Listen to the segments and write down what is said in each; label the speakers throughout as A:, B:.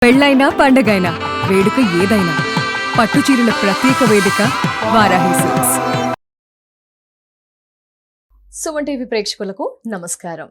A: పెళ్ళైనా పండగైనా వేడుక ఏదైనా పట్టుచీరల ప్రత్యేక వేదిక వారాహి సిల్క్స్.
B: సుమన్ టీవీ ప్రేక్షకులకు నమస్కారం.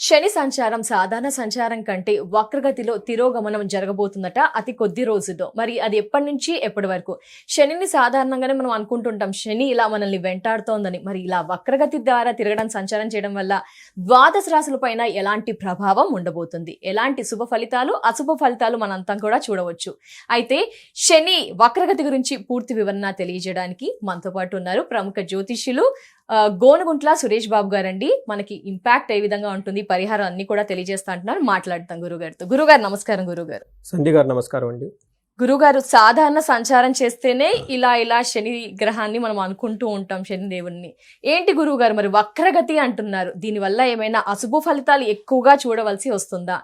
B: శని సంచారం సాధారణ సంచారం కంటే వక్రగతిలో తిరోగమనం జరగబోతుందట అతి కొద్ది రోజుల్లో. మరి అది ఎప్పటి నుంచి ఎప్పటి వరకు? శనిని సాధారణంగానే మనం అనుకుంటుంటాం శని ఇలా మనల్ని వెంటాడుతోందని. మరి ఇలా వక్రగతి ద్వారా తిరగడం, సంచారం చేయడం వల్ల ద్వాదశ రాశుల పైన ఎలాంటి ప్రభావం ఉండబోతుంది, ఎలాంటి శుభ ఫలితాలు అశుభ ఫలితాలు మనంతా కూడా చూడవచ్చు. అయితే శని వక్రగతి గురించి పూర్తి వివరణ తెలియజేయడానికి మనతో పాటు ఉన్నారు ప్రముఖ జ్యోతిష్యులు గోనుగుంట్ల సురేష్ బాబు గారండి. మనకి ఇంపాక్ట్ ఏ విధంగా ఉంటుంది, పరిహారం అన్ని కూడా తెలియజేస్తా అంటున్నారు. మాట్లాడతాం గురుగారితో. గురుగారు నమస్కారం. గురుగారు
C: సంధ్య గారు నమస్కారం అండి.
B: గురుగారు, సాధారణ సంచారం చేస్తేనే ఇలా శని గ్రహాన్ని మనం అనుకుంటూ ఉంటాం, శని దేవుణ్ణి. ఏంటి గురువు గారు మరి వక్రగతి అంటున్నారు, దీనివల్ల ఏమైనా అశుభ ఫలితాలు ఎక్కువగా చూడవలసి వస్తుందా?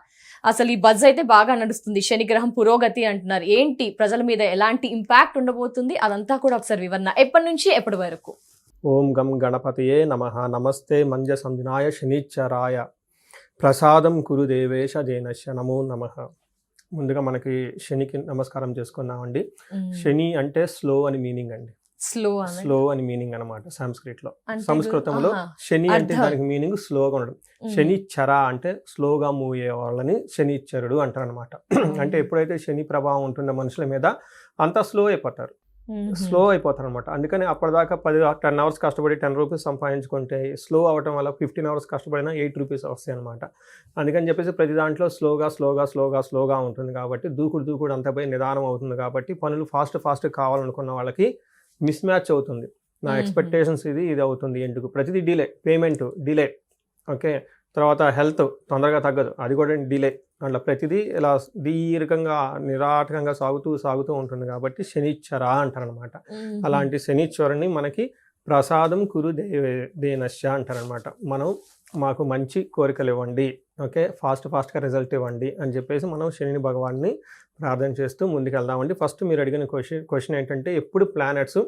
B: అసలు ఈ బజ్ అయితే బాగా నడుస్తుంది, శని గ్రహం పురోగతి అంటున్నారు. ఏంటి ప్రజల మీద ఎలాంటి ఇంపాక్ట్ ఉండబోతుంది, అదంతా కూడా ఒకసారి వివరణ ఎప్పటి నుంచి ఎప్పటి వరకు?
C: ఓం గం గణపతయే నమః. నమస్తే మంజ సంజనాయ శనిచ్చరాయ ప్రసాదం కురు దేవేశ జైనశ్య నమో నమః. ముందుగా మనకి శనికి నమస్కారం చేసుకున్నామండి. శని అంటే స్లో అని మీనింగ్ అండి. స్లో అని మీనింగ్ అనమాట సంస్కృతంలో. శని అంటే దానికి మీనింగ్ స్లోగా ఉండడం. శని చర అంటే స్లోగా మూవ్ అయ్యే వాళ్ళని శనిచ్చరుడు అంటారు అనమాట. అంటే ఎప్పుడైతే శని ప్రభావం ఉంటుందో మనుషుల మీద అంతా స్లో అయిపోతారు అనమాట. అందుకని అప్పటిదాకా 10 hours కష్టపడి 10 rupees సంపాదించుకుంటే స్లో అవటం వల్ల 15 hours కష్టపడినా 8 rupees వస్తాయి అనమాట. అందుకని చెప్పేసి ప్రతి దాంట్లో స్లోగా ఉంటుంది కాబట్టి దూకుడు అంతా పోయి నిదానం అవుతుంది కాబట్టి పనులు ఫాస్ట్ కావాలనుకున్న వాళ్ళకి మిస్ మ్యాచ్ అవుతుంది. నా ఎక్స్పెక్టేషన్స్ ఇది అవుతుంది, ఎందుకు ప్రతిదీ డిలే, పేమెంట్ డిలే, ఓకే, తర్వాత హెల్త్ తొందరగా తగ్గదు, అది కూడా డిలే, అట్లా ప్రతిదీ ఇలా దీర్ఘంగా నిరాటకంగా సాగుతూ ఉంటుంది కాబట్టి శనిచ్చర అంటారనమాట. అలాంటి శనిచ్చరుని మనకి ప్రసాదం కురు దేనశ్య అంటారనమాట. మాకు మంచి కోరికలు ఇవ్వండి, ఓకే, ఫాస్ట్గా రిజల్ట్ ఇవ్వండి అని చెప్పేసి మనం శని భగవాన్ని ప్రార్థన చేస్తూ ముందుకు వెళ్దామండి. ఫస్ట్ మీరు అడిగిన క్వశ్చన్ ఏంటంటే ఎప్పుడు ప్లానెట్స్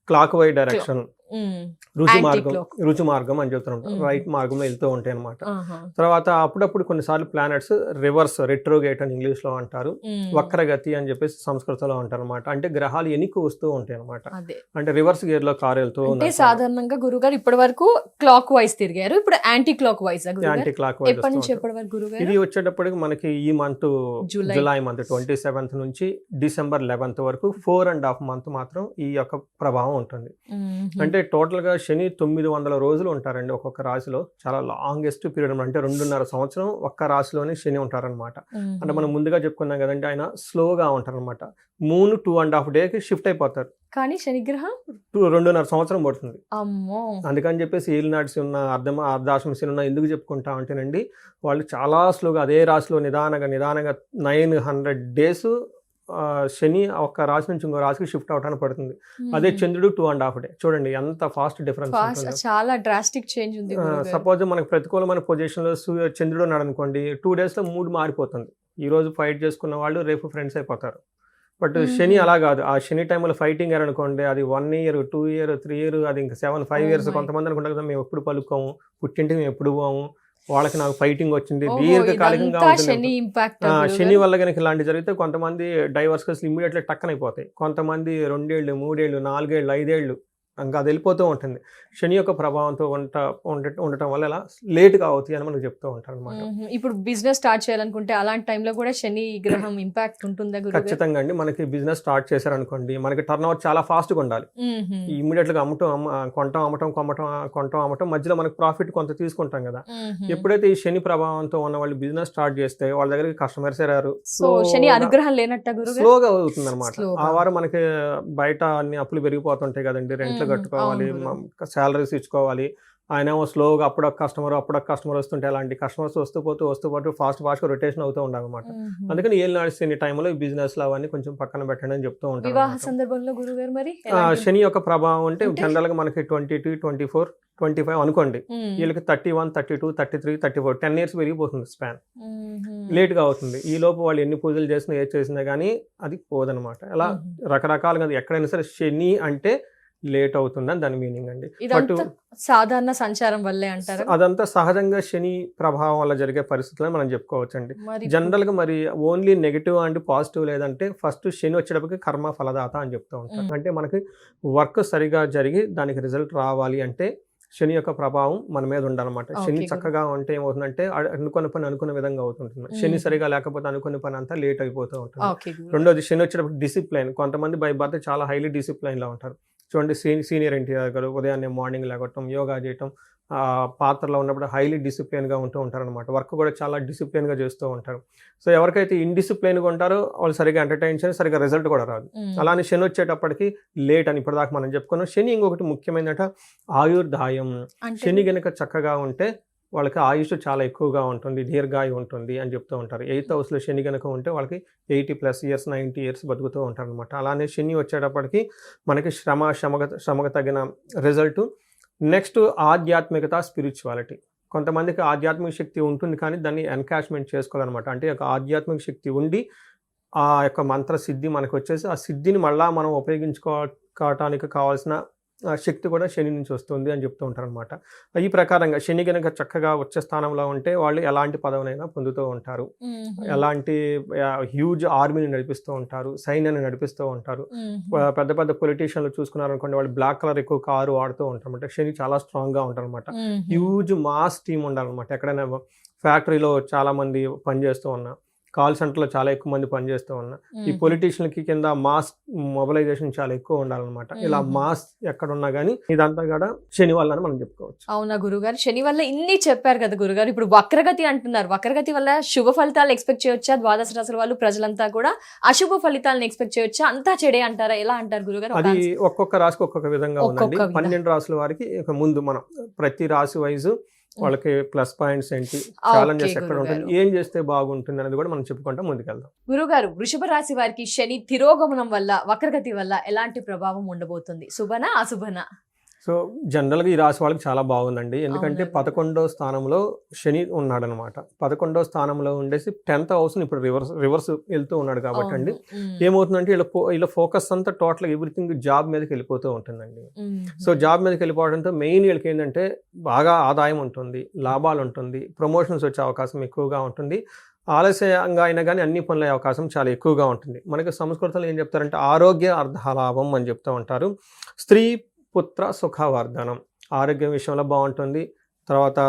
C: క్లాక్ వై డైరెక్షన్, రుజు మార్గం అని చెప్తుంటాం, రైట్ మార్గంలో వెళ్తూ ఉంటాయి అనమాట. తర్వాత అప్పుడప్పుడు కొన్నిసార్లు ప్లానెట్స్ రివర్స్, రెట్రోగేట్ అని ఇంగ్లీష్ లో అంటారు, వక్రగతి అని చెప్పేసి సంస్కృతంలో అంటారు అనమాట. అంటే గ్రహాలు ఎనికి వస్తూ ఉంటాయి అనమాట. అంటే రివర్స్ గేర్ లో కారు వెళ్తూ
B: ఉంది. సాధారణంగా గురుగారు ఇప్పటి వరకు క్లాక్ వైజ్ తిరిగారు, ఇప్పుడు యాంటీ క్లాక్ వైజ్.
C: ఇది వచ్చేటప్పటికి మనకి ఈ మంత్ జూలై మంత్ 27th నుంచి December 11th వరకు 4.5 months మాత్రం ఈ యొక్క ప్రభావం ఉంటుంది. అంటే టోటల్ గా శని 900 రోజులు ఉంటారండి ఒక్కొక్క రాశిలో. చాలా లాంగెస్ట్ పీరియడ్, అంటే 2.5 సంవత్సరం ఒక్క రాశిలోనే శని ఉంటారనమాట. అంటే మనం ముందుగా చెప్పుకున్నాం కదండి, ఆయన స్లోగా ఉంటారనమాట. మూన్ 2.5 days షిఫ్ట్ అయిపోతారు, కానీ శనిగ్రహం 2.5 సంవత్సరం పడుతుంది. అందుకని చెప్పేసి ఏలినాటి ఉన్న అర్ధాశ్రమ శని ఉన్న ఎందుకు చెప్పుకుంటా ఉంటేనండి, వాళ్ళు చాలా స్లోగా అదే రాశిలో నిదానంగా 900 days శని ఒక రాశి నుంచి ఇంకో రాశికి షిఫ్ట్ అవడానికి పడుతుంది. అదే చంద్రుడు 2.5 days. చూడండి ఎంత ఫాస్ట్ డిఫరెన్స్,
B: చాలా డ్రాస్టిక్ చేంజ్ ఉంది.
C: సపోజ్ మనకు ప్రతికూలమైన పొజిషన్ లో చంద్రుడు ఉన్నాడు అనుకోండి, 2 days లో మూడ్ మారిపోతుంది. ఈ రోజు ఫైట్ చేసుకున్న వాళ్ళు రేపు ఫ్రెండ్స్ అయిపోతారు. బట్ శని అలా కాదు. ఆ శని టైంలో ఫైటింగ్ అనుకోండి, అది 1 year 2 year 3 year, అది ఇంకా 7-5 years. కొంతమంది అనుకుంటారు కదా మేము ఎప్పుడు పలుకోము, పుట్టింటికి మేము ఎప్పుడు పోము, వాళ్ళకి నాకు ఫైటింగ్ వచ్చింది, దీర్ఘకాలికంగా ఉంటుంది. శని వల్ల కనుక ఇలాంటి జరిగితే కొంతమంది డైవర్స్ కేసులు ఇమ్మీడియట్లీ టక్కన అయిపోతాయి. కొంతమంది 2 years 3 years 4 years 5 years ఇంకా అది వెళ్ళిపోతూ ఉంటుంది. శని యొక్క ప్రభావంతో ఉండటం వల్ల ఇలా లేట్గా అవుతాయి అని మనకు చెప్తూ ఉంటారు అనమాట.
B: ఇప్పుడు బిజినెస్ స్టార్ట్ చేయాలనుకుంటే అలాంటి టైంలో కూడా శని గ్రహం ఇంపాక్ట్ ఉంటుందా?
C: ఖచ్చితంగా అండి. మనకి బిజినెస్ స్టార్ట్ చేశారనుకోండి, మనకి టర్న్ ఓవర్ చాలా ఫాస్ట్గా ఉండాలి. ఇమ్మీడియట్ గా కొంటాం అమ్మటం మధ్యలో మనకి ప్రాఫిట్ కొంత తీసుకుంటాం కదా. ఎప్పుడైతే ఈ శని ప్రభావంతో ఉన్న వాళ్ళు బిజినెస్ స్టార్ట్ చేస్తే వాళ్ళ దగ్గరికి కస్టమర్స్ రారు,
B: శని అనుగ్రహం లేనట్టు
C: స్లోగా అవుతుంది అనమాట. ఆ వారం మనకి బయట అన్ని అప్పులు పెరిగిపోతుంటాయి కదండి, రెంట్లు కట్టుకోవాలి, శాలరీస్ ఇచ్చుకోవాలి. ఆయన ఏమో స్లోగా అప్పుడొక కస్టమర్ వస్తుంటే అలాంటి కస్టమర్స్ వస్తూ పాటు ఫాస్ట్ రొటేషన్ అవుతూ ఉండాలన్నమాట. అందుకని ఏళ్ళు నడిచిన టైంలో ఈ బిజినెస్ లో అవన్నీ కొంచెం పక్కన పెట్టండి అని చెప్తూ ఉంటారు.
B: వివాహ సందర్భంలో గురుగారు మరి
C: శని యొక్క ప్రభావం అంటే జనరల్ గా మనకి 22, 24, 25 అనుకోండి, వీళ్ళకి 31, 32, 33, 34 10 years పెరిగిపోతుంది స్పాన్. లేట్ గా అవుతుంది. ఈ లోపు వాళ్ళు ఎన్ని పూజలు చేసినా ఏది చేసినా కానీ అది పోదనమాట. అలా రకరకాలుగా ఎక్కడైనా సరే శని అంటే లేట్ అవుతుందని దాని మీనింగ్ అండి. బట్
B: ఇదంతా సాధారణ సంచారం వల్లే అంటారా?
C: అదంతా సహజంగా శని ప్రభావం వల్ల జరిగే పరిస్థితులను మనం చెప్పుకోవచ్చండి.
B: మరి
C: జనరల్గా మరి ఓన్లీ నెగిటివ్ అండ్ పాజిటివ్ లేదంటే ఫస్ట్ శని వచ్చేటప్పటికి కర్మ ఫలదాత అని చెప్తూ ఉంటారు. అంటే మనకి వర్క్ సరిగా జరిగి దానికి రిజల్ట్ రావాలి అంటే శని యొక్క ప్రభావం మన మీద ఉండాలన్నమాట. శని
B: Okay,
C: చక్కగా ఉంటే ఏమవుతుందంటే అనుకున్న పని అనుకున్న విధంగా అవుతుంటుంది. శని సరిగా లేకపోతే అనుకున్న పని అంతా లేట్ అయిపోతూ ఉంటుంది.
B: ఓకే గురుగారు.
C: రెండోది శని వచ్చేటప్పుడు డిసిప్లైన్. కొంతమంది బై బర్త్ చాలా హైలీ డిసిప్లైన్లో ఉంటారు. చూడండి సీనియర్ ఎన్టీఆర్ గారు ఉదయాన్నే మార్నింగ్ లేగటం, యోగా చేయటం, పాత్రలో ఉన్నప్పుడు హైలీ డిసిప్లైన్గా ఉంటూ ఉంటారనమాట. వర్క్ కూడా చాలా డిసిప్లైన్గా చేస్తూ ఉంటారు. సో ఎవరికైతే ఇండిసిప్లైన్గా ఉంటారో వాళ్ళు సరిగా ఎంటర్టైన్ చేసి సరిగా రిజల్ట్ కూడా రాదు. అలానే శని వచ్చేటప్పటికి లేట్ అని ఇప్పటిదాకా మనం చెప్పుకున్నాం. శని ఇంకొకటి ముఖ్యమైనట ఆయుర్దాయం.
B: అంటే
C: శని గనుక చక్కగా ఉంటే వాళ్ళకి ఆయుష్ చాలా ఎక్కువగా ఉంటుంది, దీర్ఘాయు ఉంటుంది అని చెప్తూ ఉంటారు. 8th హౌస్లో శని కనుక ఉంటే వాళ్ళకి 80+ ఇయర్స్ 90 ఇయర్స్ బతుకుతూ ఉంటారు అనమాట. అలానే శని వచ్చేటప్పటికి మనకి శ్రమకు తగిన రిజల్ట్. నెక్స్ట్ ఆధ్యాత్మికత, స్పిరిచువాలిటీ. కొంతమందికి ఆధ్యాత్మిక శక్తి ఉంటుంది కానీ దాన్ని ఎన్కాష్మెంట్ చేసుకోవాలన్నమాట. అంటే ఒక ఆధ్యాత్మిక శక్తి ఉండి ఆ యొక్క మంత్ర సిద్ధి మనకు వచ్చేసి ఆ సిద్ధిని మళ్ళా మనం ఉపయోగించుకోవటానికి కావాల్సిన శక్తి కూడా శని నుంచి వస్తుంది అని చెప్తూ ఉంటారు అనమాట. ఈ ప్రకారంగా శని కనుక చక్కగా వచ్చే స్థానంలో ఉంటే వాళ్ళు ఎలాంటి పదవినైనా పొందుతూ ఉంటారు. ఎలాంటి హ్యూజ్ ఆర్మీని నడిపిస్తూ ఉంటారు, సైన్యాన్ని నడిపిస్తూ ఉంటారు. పెద్ద పెద్ద పొలిటీషియన్లు చూసుకున్నారనుకోండి, వాళ్ళు బ్లాక్ కలర్ ఎక్కువ కారు వాడుతూ ఉంటారు అనమాట. శని చాలా స్ట్రాంగ్గా ఉంటారు అనమాట. హ్యూజ్ మాస్ టీమ్ ఉండాలన్నమాట. ఎక్కడైనా ఫ్యాక్టరీలో చాలా మంది పనిచేస్తూ ఉన్నా, కాల్ సెంటర్లో చాలా ఎక్కువ మంది పనిచేస్తూ ఉన్నా, ఈ పొలిటీషియన్కి కింద మాస్ మొబిలైజేషన్ చాలా ఎక్కువ ఉండాలన్నమాట. ఇలా మాస్ ఎక్కడున్నా కానీ ఇదంతా కూడా శని వల్ల అని మనం చెప్పుకోవచ్చు.
B: అవునా గురుగారు, శని వల్ల ఇన్ని చెప్పారు కదా గురుగారు. ఇప్పుడు వక్రగతి అంటున్నారు, వక్రగతి వల్ల శుభ ఫలితాలు ఎక్స్పెక్ట్ చేయొచ్చా? ద్వాదశ రాశుల వాళ్ళు ప్రజలంతా కూడా అశుభ ఫలితాలను ఎక్స్పెక్ట్ చేయొచ్చా? అంతా చెడే అంటారా? ఎలా అంటారు గురుగారు?
C: అది ఒక్కొక్క రాశికి ఒక్కొక్క విధంగా ఉందండి. 12 రాశుల వారికి ఇక ముందు మనం ప్రతి రాశి వైజ్ వాళ్ళకి ప్లస్ పాయింట్స్ ఏంటి, ఛాలెంజెస్ ఎక్కడ ఉంటుంది, ఏం చేస్తే బాగుంటుంది అనేది కూడా మనం చెప్పుకుంటా ముందుకెళ్దాం.
B: గురుగారు, వృషభ రాశి వారికి శని తిరోగమనం వల్ల, వక్రగతి వల్ల ఎలాంటి ప్రభావం ఉండబోతుంది? శుభనా అశుభనా?
C: సో జనరల్గా ఈ రాశి వాళ్ళకి చాలా బాగుందండి. ఎందుకంటే 11వ స్థానంలో శని ఉన్నాడనమాట. 11వ స్థానంలో ఉండేసి 10th హౌస్ని ఇప్పుడు రివర్స్ వెళ్తూ ఉన్నాడు కాబట్టి అండి ఏమవుతుందంటే వీళ్ళ ఫోకస్ అంతా టోటల్ ఎవ్రీథింగ్ జాబ్ మీదకి వెళ్ళిపోతూ ఉంటుందండి. సో జాబ్ మీదకి వెళ్ళిపోవడంతో మెయిన్ వీళ్ళకి ఏంటంటే బాగా ఆదాయం ఉంటుంది, లాభాలు ఉంటుంది, ప్రమోషన్స్ వచ్చే అవకాశం ఎక్కువగా ఉంటుంది. ఆలస్యంగా అయినా కానీ అన్ని పనుల అవకాశం చాలా ఎక్కువగా ఉంటుంది. మనకి సంస్కృతంలో ఏం చెప్తారంటే ఆరోగ్య అర్ధలాభం అని చెప్తూ ఉంటారు. స్త్రీ పుత్ర సుఖవర్ధనం, ఆరోగ్యం విషయంలో బాగుంటుంది. తర్వాత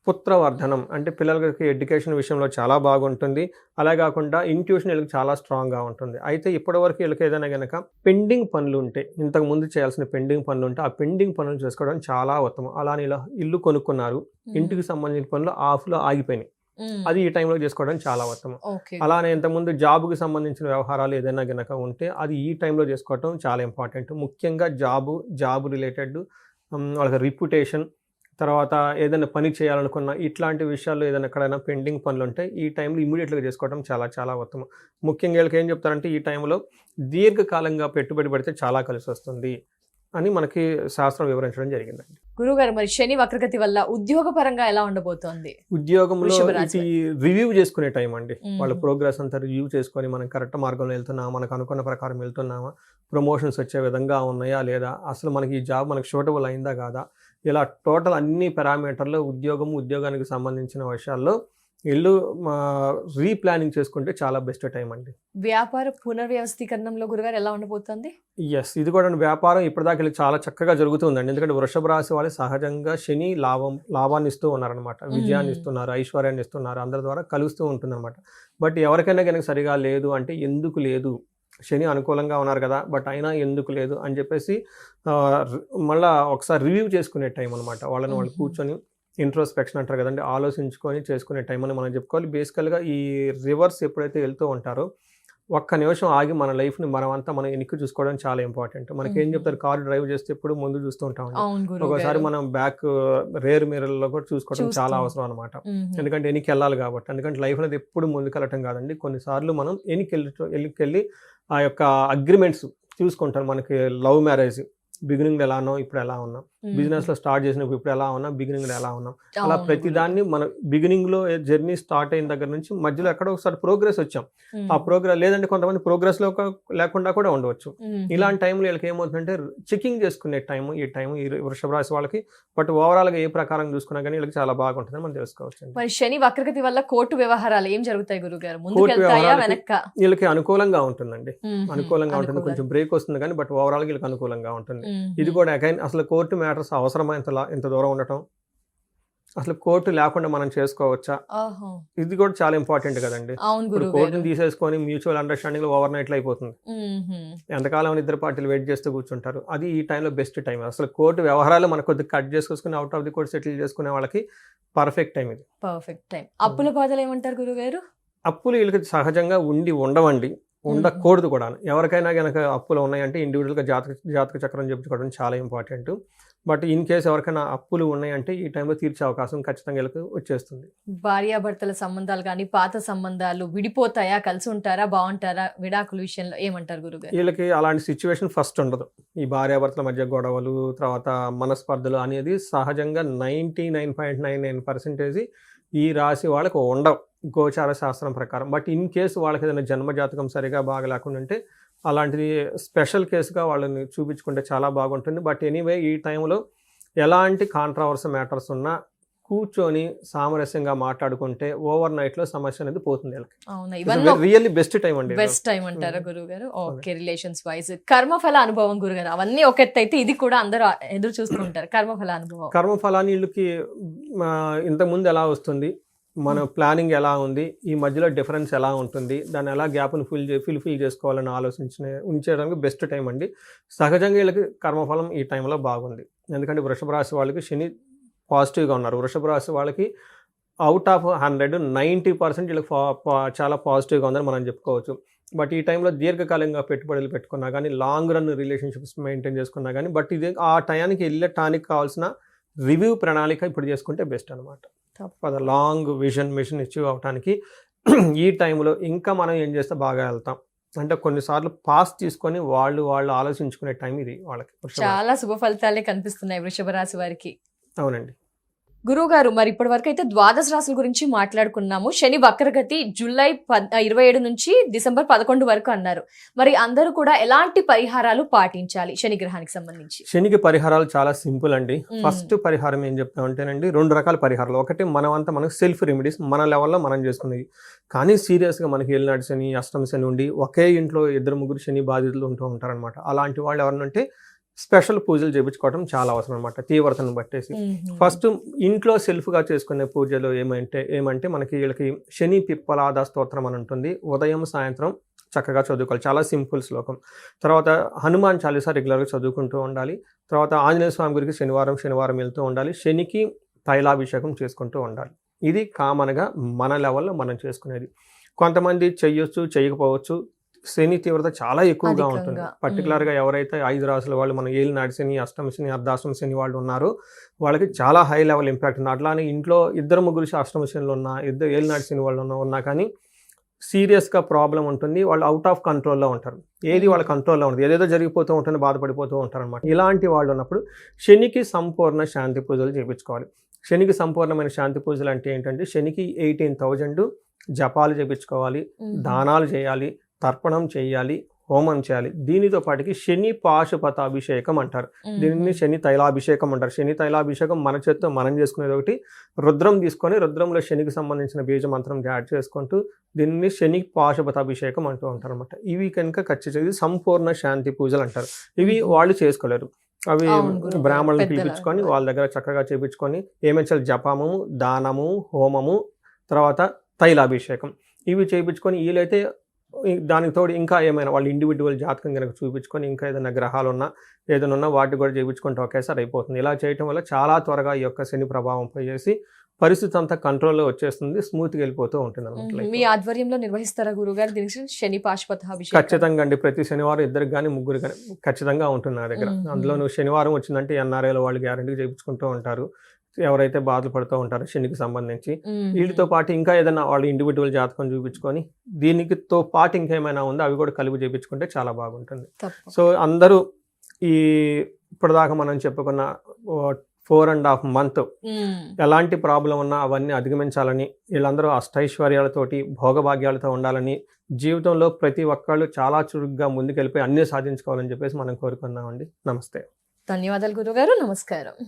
C: పుత్రవర్ధనం అంటే పిల్లలకి ఎడ్యుకేషన్ విషయంలో చాలా బాగుంటుంది. అలా కాకుండా ఇంట్యూషన్ వీళ్ళకి చాలా స్ట్రాంగ్గా ఉంటుంది. అయితే ఇప్పటివరకు వీళ్ళకి ఏదైనా కనుక పెండింగ్ పనులు ఉంటే, ఇంతకు ముందు చేయాల్సిన పెండింగ్ పనులు ఉంటే ఆ పెండింగ్ పనులు చేసుకోవడం చాలా ఉత్తమం. అలానే ఇలా ఇల్లు కొనుక్కున్నారు, ఇంటికి సంబంధించిన పనులు ఆఫ్లో ఆగిపోయినాయి, అది ఈ టైంలో చేసుకోవడం చాలా ఉత్తమం. అలానే ఇంతకుముందు జాబ్కి సంబంధించిన వ్యవహారాలు ఏదైనా గనక ఉంటే అది ఈ టైంలో చేసుకోవడం చాలా ఇంపార్టెంట్. ముఖ్యంగా జాబ్ రిలేటెడ్ వాళ్ళకి రిప్యుటేషన్, తర్వాత ఏదైనా పని చేయాలనుకున్న ఇట్లాంటి విషయాల్లో ఏదైనా ఎక్కడైనా పెండింగ్ పనులు ఉంటే ఈ టైంలో ఇమీడియట్గా చేసుకోవడం చాలా చాలా ఉత్తమం. ముఖ్యంగా వీళ్ళకి ఏం చెప్తారంటే ఈ టైంలో దీర్ఘకాలంగా పెట్టుబడి పెడితే చాలా కలిసి వస్తుంది అని మనకి శాస్త్రం వివరించడం జరిగిందండి.
B: గురుగారు, మరి శని వక్రగతి వల్ల ఉద్యోగ పరంగా ఎలా ఉండబోతోంది?
C: ఉద్యోగంలో ఇది రివ్యూ చేసుకునే టైం అండి. వాళ్ళ ప్రోగ్రెస్ అంతా రివ్యూ చేసుకొని మనం కరెక్ట్ మార్గంలో వెళ్తున్నామా, మనకు అనుకున్న ప్రకారం వెళ్తున్నామా, ప్రమోషన్స్ వచ్చే విధంగా ఉన్నాయా లేదా, అసలు మనకి ఈ జాబ్ మనకు సూటబుల్ అయిందా కాదా, ఇలా టోటల్ అన్ని పారామీటర్లో ఉద్యోగానికి సంబంధించిన విషయాల్లో ఇల్లు రీప్లానింగ్ చేసుకుంటే చాలా బెస్ట్ టైం అండి.
B: వ్యాపార పునర్వ్యవస్థీకరణంలో గురుగారు ఎలా ఉండబోతుంది?
C: ఎస్, ఇది కూడా వ్యాపారం ఇప్పటిదాకా చాలా చక్కగా జరుగుతుందండి. ఎందుకంటే వృషభ రాశి వాళ్ళు సహజంగా శని లాభాన్ని ఇస్తూ ఉన్నారనమాట, విజయాన్ని ఇస్తున్నారు, ఐశ్వర్యాన్ని ఇస్తున్నారు, అందరి ద్వారా కలుస్తూ ఉంటుందన్నమాట. బట్ ఎవరికైనా కనుక సరిగా లేదు అంటే ఎందుకు లేదు, శని అనుకూలంగా ఉన్నారు కదా బట్ అయినా ఎందుకు లేదు అని చెప్పేసి మళ్ళీ ఒకసారి రివ్యూ చేసుకునే టైం అనమాట. వాళ్ళు కూర్చొని ఇంట్రోస్పెక్షన్ అంటారు కదండి, ఆలోచించుకొని చేసుకునే టైం అని మనం చెప్పుకోవాలి. బేసికల్గా ఈ రివర్స్ ఎప్పుడైతే వెళ్తూ ఉంటారో ఒక్క నిమిషం ఆగి మన లైఫ్ని మనం వెనక్కి చూసుకోవడం చాలా ఇంపార్టెంట్. మనకి ఏం చెప్తారు, కారు డ్రైవ్ చేస్తే ఎప్పుడు ముందు చూస్తూ ఉంటాం, ఒకసారి మనం బ్యాక్ రేర్ మిర్రర్లో కూడా చూసుకోవడం చాలా అవసరం అనమాట. ఎందుకంటే వెనక్కి వెళ్ళాలి కాబట్టి. ఎందుకంటే లైఫ్ అనేది ఎప్పుడు ముందుకెళ్ళటం కాదండి, కొన్నిసార్లు మనం వెనక్కి ఆ యొక్క అగ్రిమెంట్స్ చూసుకుంటాం. మనకి లవ్ మ్యారేజ్ బిగినింగ్ ఎలా ఉన్నాం, ఇప్పుడు ఎలా ఉన్నాం, బిజినెస్ లో స్టార్ట్ చేసినప్పుడు ఇప్పుడు ఎలా ఉన్నాం, బిగినింగ్ లో ఎలా ఉన్నాం, అలా
B: అవును
C: ప్రతి దాన్ని మన బిగినింగ్ లో జర్నీ స్టార్ట్ అయిన దగ్గర నుంచి మధ్యలో ఎక్కడో ఒకసారి ప్రోగ్రెస్ వచ్చాం. ఆ ప్రోగ్రెస్ లేదంటే కొంతమంది ప్రోగ్రెస్ లో లేకుండా కూడా ఉండవచ్చు. ఇలాంటి టైంలో వీళ్ళకి ఏమవుతుందంటే చెకింగ్ చేసుకునే టైం ఈ టైం ఈ వృషభ రాశి వాళ్ళకి. బట్ ఓవరాల్ గా ఏ ప్రకారం చూసుకున్నా కానీ వీళ్ళకి చాలా బాగుంటుందని మనం తెలుసుకోవచ్చు.
B: మరి శని వక్రగతి వల్ల కోర్టు వ్యవహారాలు ఏం జరుగుతాయి గురుగారు?
C: కోర్టు
B: ముందుకెళ్తాయా
C: వ్యవహారాలకి
B: వెనక్క?
C: వీళ్ళకి అనుకూలంగా ఉంటుందండి. అనుకూలంగా ఉంటుంది, కొంచెం బ్రేక్ వస్తుంది కానీ బట్ ఓవరాల్ గా వీళ్ళకి అనుకూలంగా ఉంటుంది. ఇది కూడా అగైన్ అసలు కోర్టు మ్యాటర్స్ అవసరమా ఇంత దూరం ఉండటం, అసలు కోర్టు లేకుండా మనం చేసుకోవచ్చా, ఇది కూడా చాలా ఇంపార్టెంట్ కదండి. ఇప్పుడు కోర్టుని తీసేసుకొని మ్యూచువల్ అండర్స్టాండింగ్ లో ఓవర్ నైట్ లో అయిపోతుంది. ఎంతకాలం ఇద్దరు పార్టీలు వెయిట్ చేస్తూ కూర్చుంటారు. అది ఈ టైంలో బెస్ట్ టైం. అసలు కోర్టు వ్యవహారాలు మనకు కొద్దిగా కట్ చేసుకొని out of the court settle చేసుకునే వాళ్ళకి పర్ఫెక్ట్ టైం ఇది.
B: Perfect time. అప్పుల బాధలు ఏమంటారు గురుగారు?
C: అప్పులు వీళ్ళకి సహజంగా ఉండవండి, ఉండకూడదు కూడా. ఎవరికైనా కనుక అప్పులు ఉన్నాయంటే ఇండివిజువల్గా జాతక చక్రం చెప్పుకోవడం చాలా ఇంపార్టెంట్. బట్ ఇన్ కేసు ఎవరికైనా అప్పులు ఉన్నాయంటే ఈ టైంలో తీర్చే అవకాశం ఖచ్చితంగా వీళ్ళకి వచ్చేస్తుంది.
B: భార్యాభర్తల సంబంధాలు కానీ పాత సంబంధాలు విడిపోతాయా, కలిసి ఉంటారా, బాగుంటారా? విడాకుల విషయంలో ఏమంటారు గురుగారు?
C: వీళ్ళకి అలాంటి సిచ్యువేషన్ ఫస్ట్ ఉండదు. ఈ భార్యాభర్తల మధ్య గొడవలు, తర్వాత మనస్పర్ధలు అనేది సహజంగా 99.99% ఈ రాశి వాళ్ళకి ఉండవు గోచార శాస్త్రం ప్రకారం. బట్ ఇన్ కేసు వాళ్ళకి ఏదైనా జన్మజాతకం సరిగా బాగా లేకుండా ఉంటే అలాంటిది స్పెషల్ కేసుగా వాళ్ళని చూపించుకుంటే చాలా బాగుంటుంది. బట్ ఎనీవే ఈ టైంలో ఎలాంటి కాంట్రవర్సీ మ్యాటర్స్ ఉన్నా కూర్చొని సామరస్యంగా మాట్లాడుకుంటే ఓవర్ నైట్ లో సమస్య అనేది పోతుంది. రియల్లీ బెస్ట్ టైం అండి.
B: బెస్ట్ టైం అంటారా గురువు గారు? ఓకే. రిలేషన్స్ వైజ్ కర్మఫల అనుభవం గురుగారు, అవన్నీ ఒక ఎత్తు అయితే ఇది కూడా అందరూ ఎదురు చూస్తుంటారు. కర్మఫల అనుభవం,
C: కర్మఫలాన్ని వీళ్ళకి ఇంతకుముందు ఎలా వస్తుంది, మన ప్లానింగ్ ఎలా ఉంది, ఈ మధ్యలో డిఫరెన్స్ ఎలా ఉంటుంది, దాన్ని ఎలా గ్యాప్ను ఫిల్ చేసుకోవాలని ఉంచేయడానికి బెస్ట్ టైం అండి. సహజంగా వీళ్ళకి కర్మఫలం ఈ టైంలో బాగుంది. ఎందుకంటే వృషభ రాశి వాళ్ళకి శని పాజిటివ్గా ఉన్నారు. వృషభ రాశి వాళ్ళకి అవుట్ ఆఫ్ 100 90% వీళ్ళకి చాలా పాజిటివ్గా ఉందని మనం చెప్పుకోవచ్చు. బట్ ఈ టైంలో దీర్ఘకాలంగా పెట్టుబడులు పెట్టుకున్నా కానీ, లాంగ్ రన్ రిలేషన్షిప్స్ మెయింటైన్ చేసుకున్నా కానీ, బట్ ఇది ఆ టయానికి వెళ్ళటానికి కావాల్సిన రివ్యూ ప్రణాళిక ఇప్పుడు చేసుకుంటే బెస్ట్ అనమాట. For long vision mission achieve అవడానికి ఈ టైంలో ఇంకా మనం ఏం చేస్తే బాగా వెళ్తాం అంటే కొన్నిసార్లు పాస్ తీసుకొని వాళ్ళు ఆలోచించుకునే టైం ఇది వాళ్ళకి.
B: చాలా శుభ ఫలితాలే కనిపిస్తున్నాయి వృషభ రాశి వారికి.
C: అవునండి.
B: గురువు గారు, మరి ఇప్పటి వరకు అయితే ద్వాదశ రాశుల గురించి మాట్లాడుకున్నాము. శని వక్రగతి జూలై 27 నుంచి డిసెంబర్ 11 వరకు అన్నారు. మరి అందరూ కూడా ఎలాంటి పరిహారాలు పాటించాలి శని గ్రహానికి సంబంధించి?
C: శనికి పరిహారాలు చాలా సింపుల్ అండి. ఫస్ట్ పరిహారం ఏం చెప్తామంటేనండి, 2 రకాల పరిహారాలు. ఒకటి మనకు సెల్ఫ్ రెమెడీస్, మన లెవెల్లో మనం చేసుకునేవి. కానీ సీరియస్గా మనకి ఏలినాటి శని, అష్టమ శని ఉండి ఒకే ఇంట్లో 2-3 శని బాధితులు ఉంటూ ఉంటారనమాట. అలాంటి వాళ్ళు ఎవరంటే స్పెషల్ పూజలు చేయించుకోవడం చాలా అవసరం అనమాట, తీవ్రతను బట్టేసి. ఫస్ట్ ఇంట్లో సెల్ఫ్గా చేసుకునే పూజలు ఏమంటే మనకి వీళ్ళకి శని పిప్పలాద స్తోత్రం అని ఉంటుంది. ఉదయం సాయంత్రం చక్కగా చదువుకోవాలి, చాలా సింపుల్ శ్లోకం. తర్వాత హనుమాన్ చాలీసా రెగ్యులర్గా చదువుకుంటూ ఉండాలి. తర్వాత ఆంజనేయ స్వామి గురికి శనివారం వెళ్తూ ఉండాలి. శనికి తైలాభిషేకం చేసుకుంటూ ఉండాలి. ఇది కామన్గా మన లెవెల్లో మనం చేసుకునేది. కొంతమంది చెయ్యొచ్చు, చేయకపోవచ్చు. శని తీవ్రత చాలా ఎక్కువగా ఉంటుంది. పర్టికులర్గా ఎవరైతే 5 రాసుల వాళ్ళు, మన ఏలినాటి శని, అష్టమ శని, అర్ధాష్టమ శని వాళ్ళు ఉన్నారో వాళ్ళకి చాలా హై లెవెల్ ఇంపాక్ట్ ఉంది. అట్లానే ఇంట్లో 2-3 అష్టమ శనులు ఉన్నా, ఏలినాటి శని వాళ్ళు ఉన్నా కానీ సీరియస్గా ప్రాబ్లం ఉంటుంది. వాళ్ళు అవుట్ ఆఫ్ కంట్రోల్లో ఉంటారు. ఏది వాళ్ళ కంట్రోల్లో ఉంటుంది, ఏదేదో జరిగిపోతూ ఉంటుంది, బాధపడిపోతూ ఉంటారు అనమాట. ఇలాంటి వాళ్ళు ఉన్నప్పుడు శనికి సంపూర్ణ శాంతి పూజలు చేయించుకోవాలి. శనికి సంపూర్ణమైన శాంతి పూజలు అంటే ఏంటంటే, శనికి 18,000 జపాలు చేయించుకోవాలి, దానాలు చేయాలి, తర్పణం చేయాలి, హోమం చేయాలి. దీనితో పాటుకి శని పాశుపతాభిషేకం అంటారు, దీనిని శని తైలాభిషేకం అంటారు. శని తైలాభిషేకం మన చేత్తో మనం చేసుకునేది ఒకటి. రుద్రం తీసుకొని రుద్రంలో శనికి సంబంధించిన బీజ మంత్రం యాడ్ చేసుకుంటూ దీన్ని శని పాశుపతాభిషేకం అంటూ ఉంటారు అనమాట. ఇవి కనుక ఖచ్చితంగా సంపూర్ణ శాంతి పూజలు అంటారు. ఇవి వాళ్ళు చేసుకోలేరు. అవి బ్రాహ్మణులు పిలిపించుకొని వాళ్ళ దగ్గర చక్కగా చేయించుకొని ఏమేమి జపము, దానము, హోమము, తర్వాత తైలాభిషేకం ఇవి చేయించుకొని వీలైతే దానికి తోడు ఇంకా ఏమైనా వాళ్ళు ఇండివిజువల్ జాతకం కనుక చూపించుకొని ఇంకా ఏదైనా గ్రహాలు ఉన్నా ఏదైనా ఉన్నా వాటి కూడా చేయించుకుంటే ఒకేసారి అయిపోతుంది. ఇలా చేయటం వల్ల చాలా త్వరగా ఈ యొక్క శని ప్రభావం పోయేసి పరిస్థితి అంతా కంట్రోల్లో వచ్చేస్తుంది, స్మూత్గా వెళ్ళిపోతూ ఉంటుంది అనమాట.
B: మీ ఆధ్వర్యంలో నిర్వహిస్తారా గురుగారు దీనికి శని పాశుపతాభిషేకం?
C: ఖచ్చితంగా అండి. ప్రతి శనివారం 2 కానీ 3 కానీ ఖచ్చితంగా ఉంటుంది నా దగ్గర. అందులో నువ్వు శనివారం వచ్చిందంటే ఎన్ఆర్ఐలో వాళ్ళు గ్యారెంటీగా చేయించుకుంటూ ఉంటారు. ఎవరైతే బాధపడుతూ ఉంటారో శనికి సంబంధించి వీటితో పాటు ఇంకా ఏదైనా వాళ్ళు ఇండివిజువల్ జాతకం చూపించుకొని దీనితో పాటు ఇంకేమైనా ఉందో అవి కూడా కలిపి చేయించుకుంటే చాలా బాగుంటుంది. సో అందరూ ఈ ఇప్పటిదాకా మనం చెప్పుకున్న 4.5 months ఎలాంటి ప్రాబ్లం ఉన్నా అవన్నీ అధిగమించాలని, వీళ్ళందరూ అష్టైశ్వర్యాలతోటి భోగభాగ్యాలతో ఉండాలని, జీవితంలో ప్రతి ఒక్కళ్ళు చాలా చురుగ్గా ముందుకెళ్ళిపోయి అన్నీ సాధించుకోవాలని చెప్పేసి మనం కోరుకుందామండి. నమస్తే.
B: ధన్యవాదాలు గురుగారు. నమస్కారం.